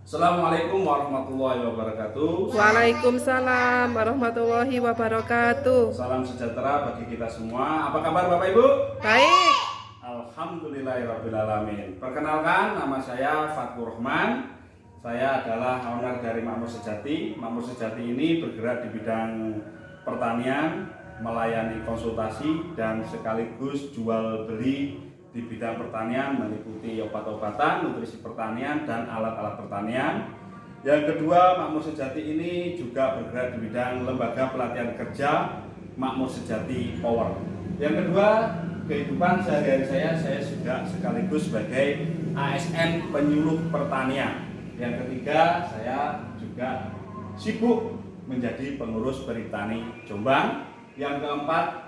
Assalamualaikum warahmatullahi wabarakatuh. Waalaikumsalam warahmatullahi wabarakatuh. Salam sejahtera bagi kita semua. Apa kabar Bapak Ibu? Baik. Alhamdulillahirrahmanirrahim. Perkenalkan, nama saya Fatkur Rahman. Saya adalah owner dari Makmur Sejati. Makmur Sejati ini bergerak di bidang pertanian, melayani konsultasi dan sekaligus jual beli di bidang pertanian, meliputi obat-obatan, nutrisi pertanian, dan alat-alat pertanian. Yang kedua, Makmur Sejati ini juga bergerak di bidang lembaga pelatihan kerja Makmur Sejati Power. Yang kedua, kehidupan sehari-hari saya juga sekaligus sebagai ASN penyuluh pertanian. Yang ketiga, saya juga sibuk menjadi pengurus Peritani Jombang. Yang keempat,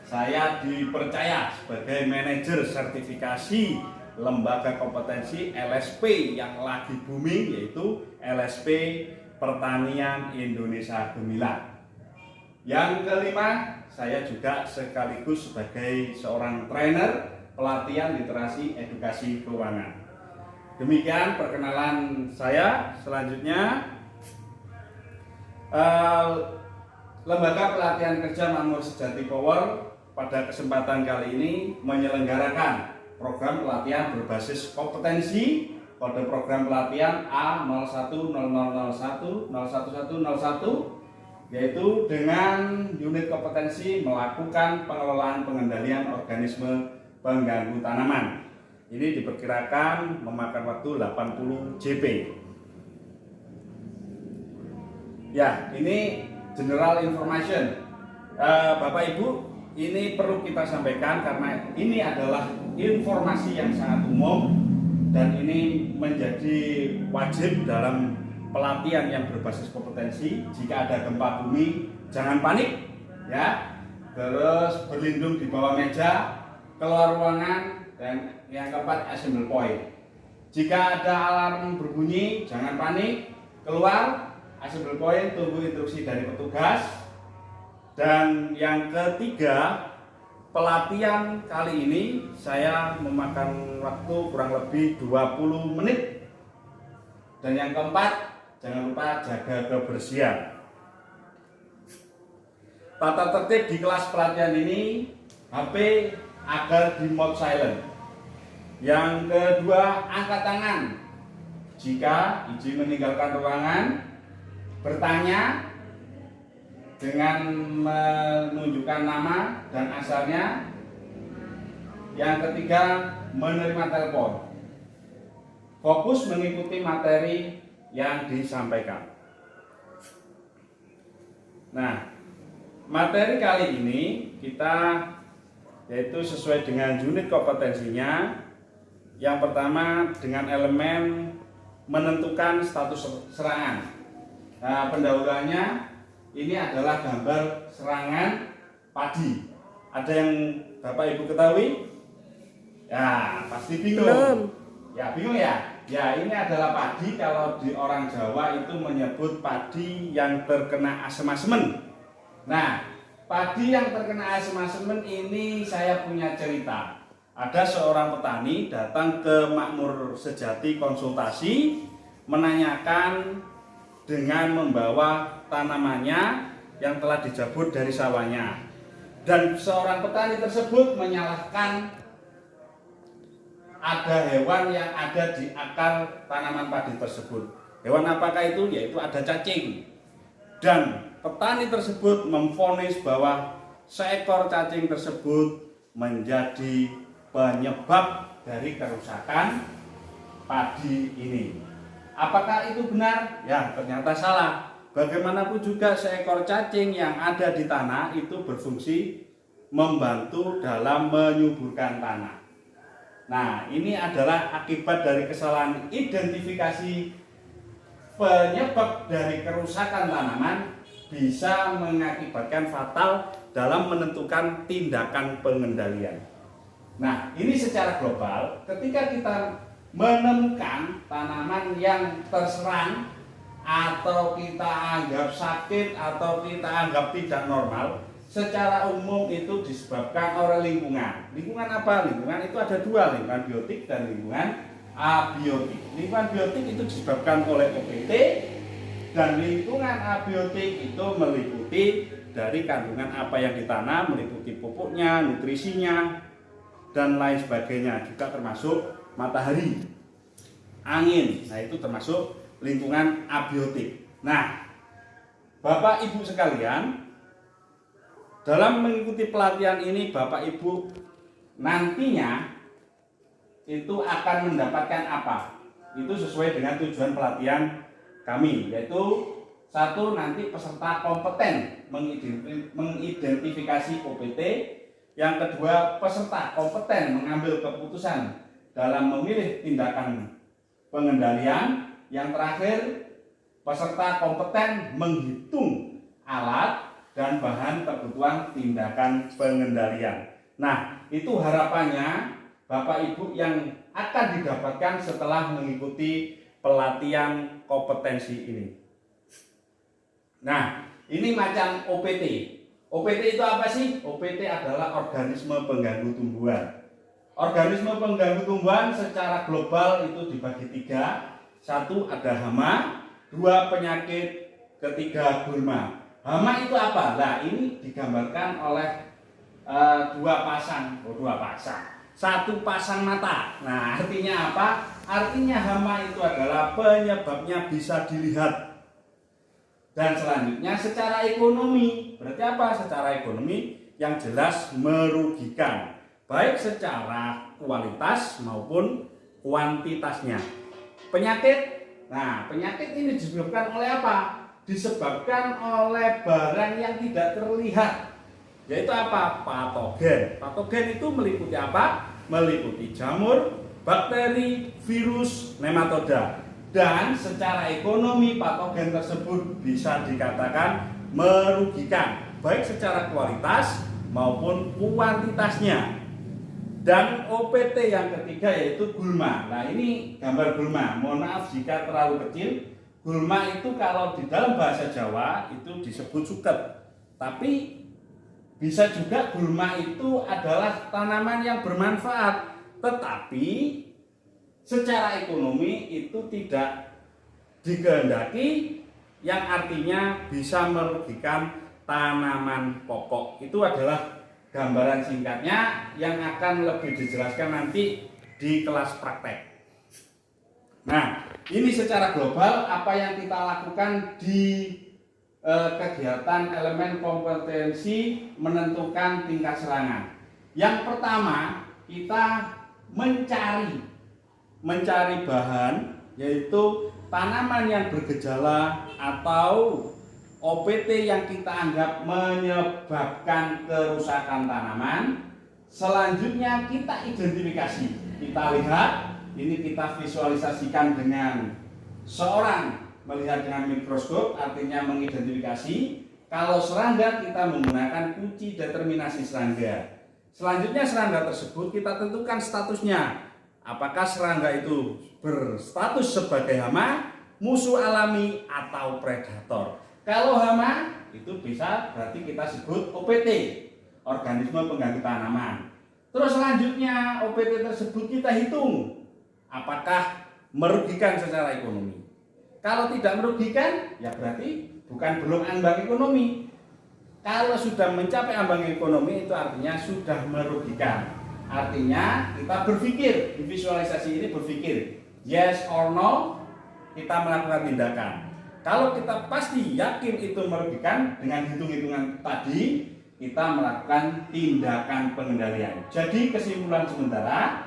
saya dipercaya sebagai manajer sertifikasi lembaga kompetensi LSP yang lagi booming, yaitu LSP Pertanian Indonesia Gemilang. Yang kelima, saya juga sekaligus sebagai seorang trainer pelatihan literasi edukasi keuangan. Demikian perkenalan saya. Selanjutnya, Lembaga Pelatihan Kerja Makmur Sejati Power pada kesempatan kali ini menyelenggarakan program pelatihan berbasis kompetensi kode program pelatihan A0100010111, yaitu dengan unit kompetensi melakukan pengelolaan pengendalian organisme pengganggu tanaman. Ini diperkirakan memakan waktu 80 JP. Ya, ini general information. Bapak Ibu, ini perlu kita sampaikan karena ini adalah informasi yang sangat umum dan ini menjadi wajib dalam pelatihan yang berbasis kompetensi. Jika ada gempa bumi, jangan panik ya. Terus berlindung di bawah meja, keluar ruangan, dan yang keempat assembly point. Jika ada alarm berbunyi, jangan panik, keluar assembly point, tunggu instruksi dari petugas. Dan yang ketiga, pelatihan kali ini saya memakan waktu kurang lebih 20 menit. Dan yang keempat, jangan lupa jaga kebersihan. Tata tertib di kelas pelatihan ini, HP agar di mode silent. Yang kedua, angkat tangan jika izin meninggalkan ruangan. Bertanya dengan menunjukkan nama dan asalnya. Yang ketiga, menerima telepon. Fokus mengikuti materi yang disampaikan. Nah, materi kali ini kita yaitu sesuai dengan unit kompetensinya. Yang pertama dengan elemen menentukan status serangan. Nah, pendahuluannya ini adalah gambar serangan padi. Ada yang Bapak Ibu ketahui? Ya, pasti bingung. Belum. Ya, bingung ya? Ya, ini adalah padi. Kalau di orang Jawa itu menyebut padi yang terkena asem-asemen. Nah, padi yang terkena asem-asemen ini saya punya cerita. Ada seorang petani datang ke Makmur Sejati konsultasi, menanyakan dengan membawa tanamannya yang telah dicabut dari sawahnya. Dan seorang petani tersebut menyalahkan ada hewan yang ada di akar tanaman padi tersebut. Hewan apakah itu? Yaitu ada cacing. Dan petani tersebut memvonis bahwa seekor cacing tersebut menjadi penyebab dari kerusakan padi ini. Apakah itu benar? Ya, ternyata salah. Bagaimanapun juga seekor cacing yang ada di tanah itu berfungsi membantu dalam menyuburkan tanah. Nah, ini adalah akibat dari kesalahan identifikasi penyebab dari kerusakan tanaman, bisa mengakibatkan fatal dalam menentukan tindakan pengendalian. Nah, ini secara global, ketika kita menemukan tanaman yang terserang atau kita anggap sakit atau kita anggap tidak normal, secara umum itu disebabkan oleh lingkungan. Lingkungan apa? Lingkungan itu ada dua, lingkungan biotik dan lingkungan abiotik. Lingkungan biotik itu disebabkan oleh OPT, dan lingkungan abiotik itu meliputi dari kandungan apa yang ditanam, meliputi pupuknya, nutrisinya, dan lain sebagainya, juga termasuk matahari, angin. Nah, itu termasuk lingkungan abiotik. Nah, Bapak Ibu sekalian, dalam mengikuti pelatihan ini Bapak Ibu nantinya itu akan mendapatkan apa? Itu sesuai dengan tujuan pelatihan kami, yaitu satu, nanti peserta kompeten mengidentifikasi OPT. Yang kedua, peserta kompeten mengambil keputusan dalam memilih tindakan pengendalian. Yang terakhir, peserta kompeten menghitung alat dan bahan kebutuhan tindakan pengendalian. Nah, itu harapannya Bapak Ibu yang akan didapatkan setelah mengikuti pelatihan kompetensi ini. Nah, ini macam OPT. OPT itu apa sih? OPT adalah organisme pengganggu tumbuhan. Organisme pengganggu tumbuhan secara global itu dibagi tiga. Satu, ada hama. Dua, penyakit. Ketiga, gulma. Hama itu apa? Nah, ini digambarkan oleh dua pasang. Satu pasang mata. Nah, artinya apa? Artinya hama itu adalah penyebabnya bisa dilihat. Dan selanjutnya secara ekonomi. Berarti apa? Secara ekonomi yang jelas merugikan, baik secara kualitas maupun kuantitasnya. Penyakit. Nah, penyakit ini disebabkan oleh apa? Disebabkan oleh barang yang tidak terlihat, yaitu apa? Patogen. Patogen itu meliputi apa? Meliputi jamur, bakteri, virus, nematoda. Dan secara ekonomi patogen tersebut bisa dikatakan merugikan, baik secara kualitas maupun kuantitasnya. Dan OPT yang ketiga yaitu gulma. Nah, ini gambar gulma. Mohon maaf jika terlalu kecil. Gulma itu kalau di dalam bahasa Jawa itu disebut suket. Tapi bisa juga gulma itu adalah tanaman yang bermanfaat, tetapi secara ekonomi itu tidak dikehendaki, yang artinya bisa merugikan tanaman pokok. Itu adalah gambaran singkatnya yang akan lebih dijelaskan nanti di kelas praktek. Nah, ini secara global apa yang kita lakukan di kegiatan elemen kompetensi menentukan tingkat serangan. Yang pertama, kita mencari bahan, yaitu tanaman yang bergejala atau OPT yang kita anggap menyebabkan kerusakan tanaman. Selanjutnya kita identifikasi, kita lihat, ini kita visualisasikan dengan seorang melihat dengan mikroskop, artinya mengidentifikasi. Kalau serangga kita menggunakan kunci determinasi serangga. Selanjutnya serangga tersebut kita tentukan statusnya. Apakah serangga itu berstatus sebagai hama, musuh alami, atau predator. Kalau hama itu bisa berarti kita sebut OPT, organisme pengganggu tanaman. Terus selanjutnya OPT tersebut kita hitung apakah merugikan secara ekonomi. Kalau tidak merugikan, ya berarti belum ambang ekonomi. Kalau sudah mencapai ambang ekonomi, itu artinya sudah merugikan. Artinya kita berpikir, di visualisasi ini berpikir yes or no, kita melakukan tindakan. Kalau kita pasti yakin itu merugikan, dengan hitung-hitungan tadi kita melakukan tindakan pengendalian. Jadi kesimpulan sementara,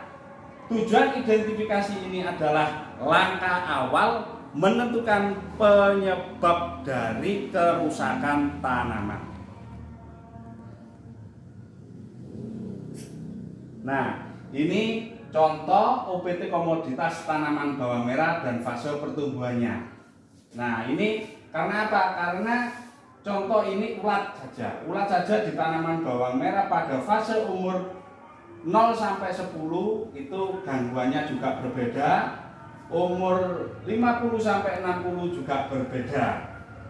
tujuan identifikasi ini adalah langkah awal menentukan penyebab dari kerusakan tanaman. Nah, ini contoh OPT komoditas tanaman bawang merah dan fase pertumbuhannya. Nah, ini karena apa? Karena contoh ini ulat saja. Ulat saja di tanaman bawang merah pada fase umur 0 sampai 10 itu gangguannya juga berbeda. Umur 50 sampai 60 juga berbeda.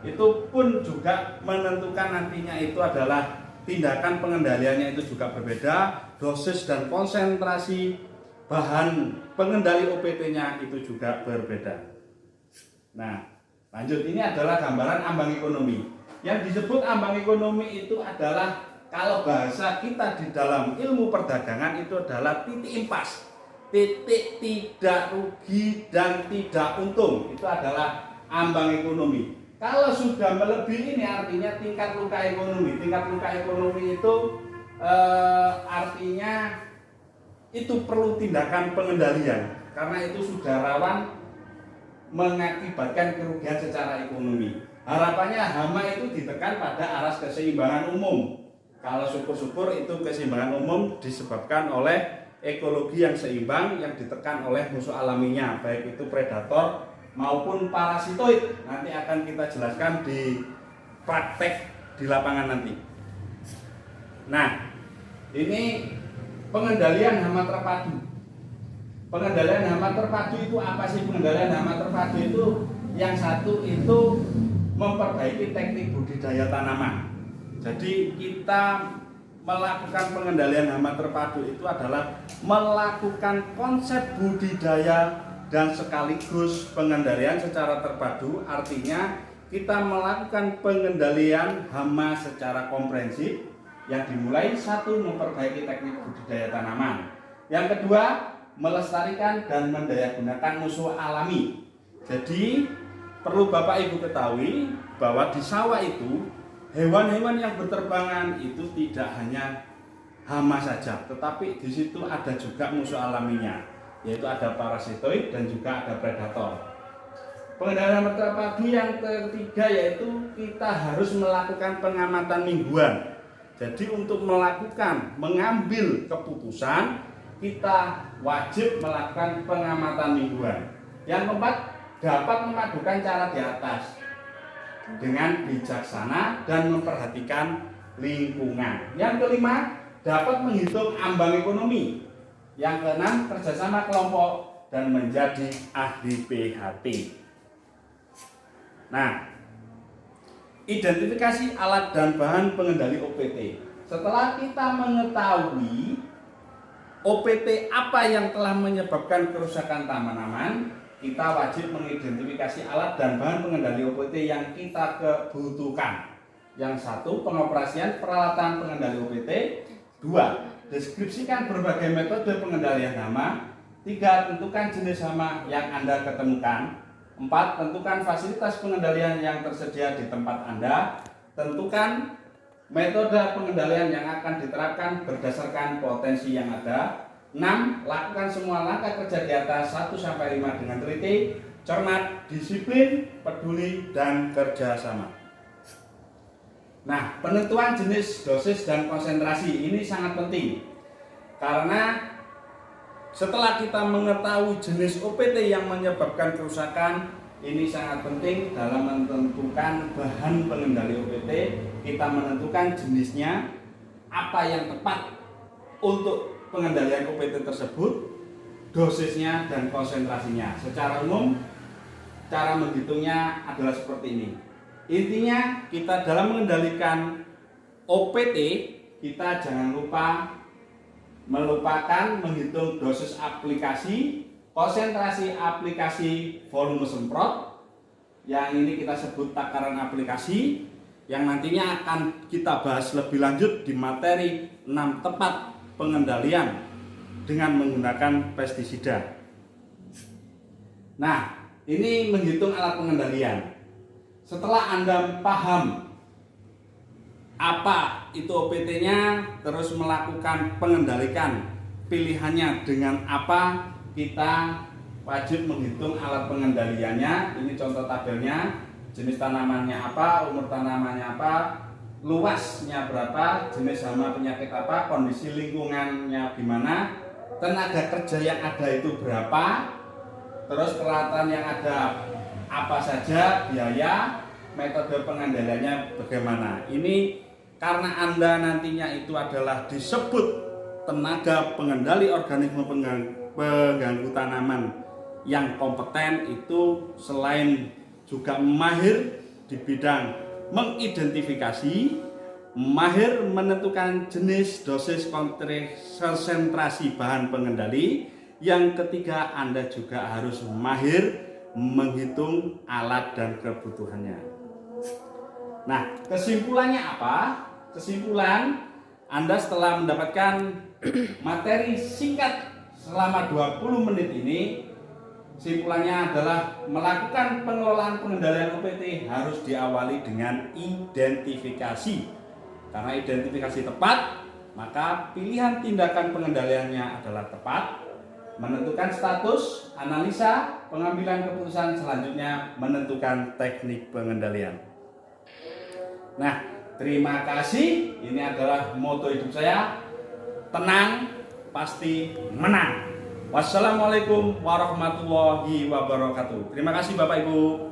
Itu pun juga menentukan nantinya itu adalah tindakan pengendaliannya itu juga berbeda, dosis dan konsentrasi bahan pengendali OPT-nya itu juga berbeda. Nah, lanjut, ini adalah gambaran ambang ekonomi. Yang disebut ambang ekonomi itu adalah, kalau bahasa kita di dalam ilmu perdagangan itu adalah titik impas, titik tidak rugi dan tidak untung. Itu adalah ambang ekonomi. Kalau sudah melebihi ini artinya tingkat luka ekonomi. Tingkat luka ekonomi itu artinya itu perlu tindakan pengendalian, karena itu sudah rawan mengakibatkan kerugian secara ekonomi. Harapannya hama itu ditekan pada aras keseimbangan umum. Kalau syukur-syukur itu keseimbangan umum disebabkan oleh ekologi yang seimbang yang ditekan oleh musuh alaminya, baik itu predator maupun parasitoid. Nanti akan kita jelaskan di praktek di lapangan nanti. Nah, ini pengendalian hama terpadu. Pengendalian hama terpadu itu apa sih? Pengendalian hama terpadu itu yang satu itu memperbaiki teknik budidaya tanaman. Jadi kita melakukan pengendalian hama terpadu itu adalah melakukan konsep budidaya dan sekaligus pengendalian secara terpadu. Artinya kita melakukan pengendalian hama secara komprehensif, yang dimulai satu, memperbaiki teknik budidaya tanaman. Yang kedua, melestarikan dan mendayagunakan musuh alami. Jadi perlu Bapak Ibu ketahui bahwa di sawah itu hewan-hewan yang berterbangan itu tidak hanya hama saja, tetapi di situ ada juga musuh alaminya, yaitu ada parasitoid dan juga ada predator. Pengendalian hama terpadu yang ketiga yaitu kita harus melakukan pengamatan mingguan. Jadi untuk mengambil keputusan, kita wajib melakukan pengamatan mingguan. Yang keempat, dapat memadukan cara di atas dengan bijaksana dan memperhatikan lingkungan. Yang kelima, dapat menghitung ambang ekonomi. Yang keenam, kerjasama kelompok dan menjadi ahli PHT. Nah, identifikasi alat dan bahan pengendali OPT. Setelah kita mengetahui OPT apa yang telah menyebabkan kerusakan tanaman, kita wajib mengidentifikasi alat dan bahan pengendali OPT yang kita kebutuhkan. Yang satu, pengoperasian peralatan pengendali OPT. Dua, deskripsikan berbagai metode pengendalian hama. Tiga, tentukan jenis hama yang Anda ketemukan. 4. Tentukan fasilitas pengendalian yang tersedia di tempat Anda. Tentukan metode pengendalian yang akan diterapkan berdasarkan potensi yang ada. 6. Lakukan semua langkah kerja di atas 1-5 dengan teliti, cermat, disiplin, peduli, dan kerjasama. Nah, penentuan jenis, dosis, dan konsentrasi ini sangat penting, karena setelah kita mengetahui jenis OPT yang menyebabkan kerusakan, ini sangat penting dalam menentukan bahan pengendali OPT. Kita menentukan jenisnya, apa yang tepat untuk pengendalian OPT tersebut, dosisnya dan konsentrasinya. Secara umum, cara menghitungnya adalah seperti ini. Intinya, kita dalam mengendalikan OPT, kita jangan melupakan menghitung dosis aplikasi, konsentrasi aplikasi, volume semprot. Yang ini kita sebut takaran aplikasi, yang nantinya akan kita bahas lebih lanjut di materi 6 tepat pengendalian dengan menggunakan pestisida. Nah, ini menghitung alat pengendalian. Setelah Anda paham apa itu OPT-nya, terus melakukan pengendalikan pilihannya dengan apa, kita wajib menghitung alat pengendaliannya. Ini contoh tabelnya, jenis tanamannya apa, umur tanamannya apa, luasnya berapa, jenis hama penyakit apa, kondisi lingkungannya gimana, tenaga kerja yang ada itu berapa, terus peralatan yang ada apa saja, biaya, metode pengendaliannya bagaimana. Ini karena Anda nantinya itu adalah disebut tenaga pengendali organisme pengganggu tanaman yang kompeten, itu selain juga mahir di bidang mengidentifikasi, mahir menentukan jenis, dosis, konsentrasi bahan pengendali, Yang ketiga, Anda juga harus mahir menghitung alat dan kebutuhannya. Nah, kesimpulannya apa? Kesimpulan, Anda setelah mendapatkan materi singkat selama 20 menit ini, kesimpulannya adalah melakukan pengelolaan pengendalian OPT harus diawali dengan identifikasi. Karena identifikasi tepat, maka pilihan tindakan pengendaliannya adalah tepat. Menentukan status, analisa, pengambilan keputusan, selanjutnya menentukan teknik pengendalian. Nah, terima kasih. Ini adalah moto hidup saya. Tenang, pasti menang. Wassalamualaikum warahmatullahi wabarakatuh. Terima kasih Bapak Ibu.